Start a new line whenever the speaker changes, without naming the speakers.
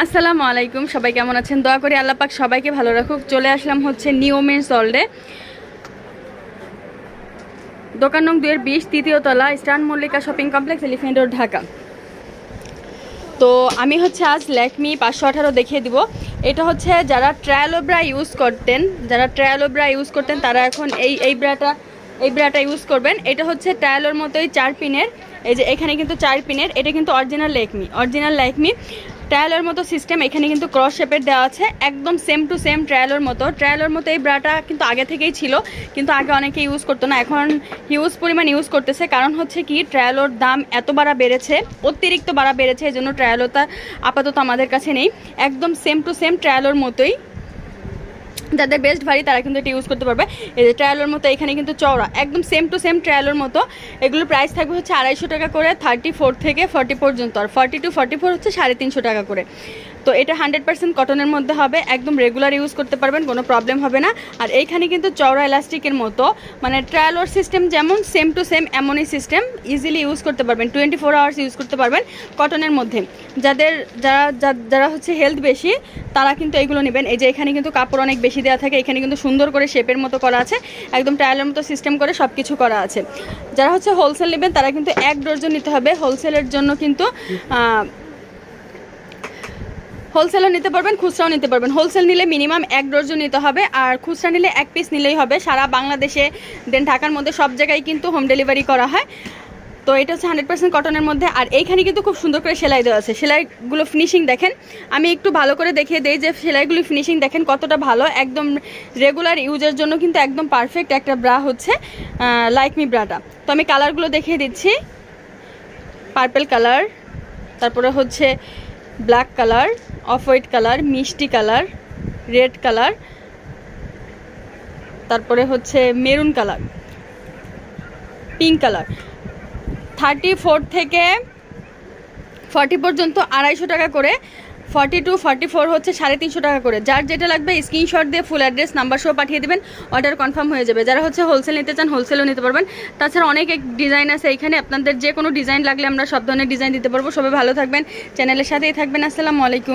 আসসালামু আলাইকুম, সবাই কেমন আছেন? দোয়া করি আল্লাহ পাক সবাইকে ভালো রাখুক। চলে আসলাম হচ্ছে নিউ মেন্স ওয়ার্ল্ডে, দোকান নং 2-20, তৃতীয় তলা, eastern Mallika shopping complex, elephant road, Dhaka. তো আমি হচ্ছে আজ ল্যাকমি 518 দেখিয়ে দিব। এটা হচ্ছে যারা ট্রায়ালো ব্রা ইউজ করতেন তারা এখন এই ব্রাটা ইউজ করবেন। এটা হচ্ছে ট্রায়ালোর মতোই 4 পিনের, এই যে এখানে কিন্তু 4 পিনের। এটা কিন্তু অরিজিনাল ল্যাকমি ট্রায়ালোর মতো সিস্টেম। এখানে কিন্তু ক্রস শেপের দেওয়া আছে, একদম সেম টু সেম ট্রায়ালোর মতো এই ব্রাটা কিন্তু আগে থেকেই ছিল, কিন্তু আগে অনেকে ইউজ করতো না, এখন হিউজ পরিমাণ ইউজ করতেছে। কারণ হচ্ছে কি, ট্রায়ালোর দাম এত বাড়া বেড়েছে, অতিরিক্ত বাড়া বেড়েছে, এই জন্য ট্রায়ালোটা আপাতত আমাদের কাছে নেই। একদম সেম টু সেম ট্রায়ালোর মতোই, যাদের বেস্ট ভারী তারা কিন্তু এটা ইউজ করতে পারবে। এই যে ট্রায়ালোর মতো, এখানে কিন্তু চওড়া, একদম সেম টু সেম ট্রায়ালোর মতো। এগুলোর প্রাইস থাকবে হচ্ছে 250 টাকা করে, 34 থেকে 40 পর্যন্ত, আর 40 to 44 হচ্ছে 350 টাকা করে। তো এটা 100% কটনের মধ্যে হবে, একদম রেগুলার ইউজ করতে পারবেন, কোনো প্রবলেম হবে না। আর এইখানে কিন্তু চওড়া এলাস্টিকের মতো, মানে ট্রায়ালোর সিস্টেম যেমন সেম টু সেম এমনই সিস্টেম, ইজিলি ইউজ করতে পারবেন, 24 আওয়ার্স ইউজ করতে পারবেন কটনের মধ্যে। যারা হচ্ছে হেলথ বেশি তারা কিন্তু এইগুলো নেবেন। এই যে এখানে কিন্তু কাপড় অনেক বেশি দেওয়া থাকে, এখানে কিন্তু সুন্দর করে শেপের মতো করা আছে, একদম ট্রায়ালের মতো সিস্টেম করে সব কিছু করা আছে। যারা হচ্ছে হোলসেল নেবেন তারা কিন্তু 1 ডজন নিতে হবে। হোলসেলের জন্য কিন্তু হোলসেলও নিতে পারবেন, খুচরাও নিতে পারবেন। হোলসেল নিলে মিনিমাম 1 ডজন নিতে হবে, আর খুচরা নিলে 1 পিস নিলেই হবে। সারা বাংলাদেশে দেন ঢাকার মধ্যে সব জায়গায় কিন্তু হোম ডেলিভারি করা হয়। তো এটা হচ্ছে 100% কটনের মধ্যে। আর এইখানে কিন্তু খুব সুন্দর করে সেলাই দেওয়া আছে, সেলাইগুলো ফিনিশিং দেখেন। আমি একটু ভালো করে দেখিয়ে দিই যে সেলাইগুলো ফিনিশিং দেখেন কতটা ভালো, একদম রেগুলার ইউজের জন্য কিন্তু একদম পারফেক্ট একটা ব্রা হচ্ছে ল্যাকমি ব্রাটা। তো আমি কালারগুলো দেখিয়ে দিচ্ছি। পার্পল কালার, তারপরে হচ্ছে black colour, off white colour, মিষ্টি কালার, রেড কালার, তারপরে হচ্ছে মেরুন কালার, পিঙ্ক কালার। 34 থেকে 40 পর্যন্ত 250 টাকা করে, 40 to 44 হচ্ছে 350 টাকা করে। যার যেটা লাগবে স্ক্রিনশট দিয়ে ফুল অ্যাড্রেস নাম্বার সহ পাঠিয়ে দেবেন, অর্ডার কনফার্ম হয়ে যাবে। যারা হচ্ছে হোলসেল নিতে চান হোলসেলও নিতে পারবেন। তাছাড়া অনেক ডিজাইন আছে এখানে, আপনাদের যে কোনো ডিজাইন লাগলে আমরা সব ধরনের ডিজাইন দিতে পারবো। সবাই ভালো থাকবেন, চ্যানেলের সাথেই থাকবেন। আসসালামু আলাইকুম।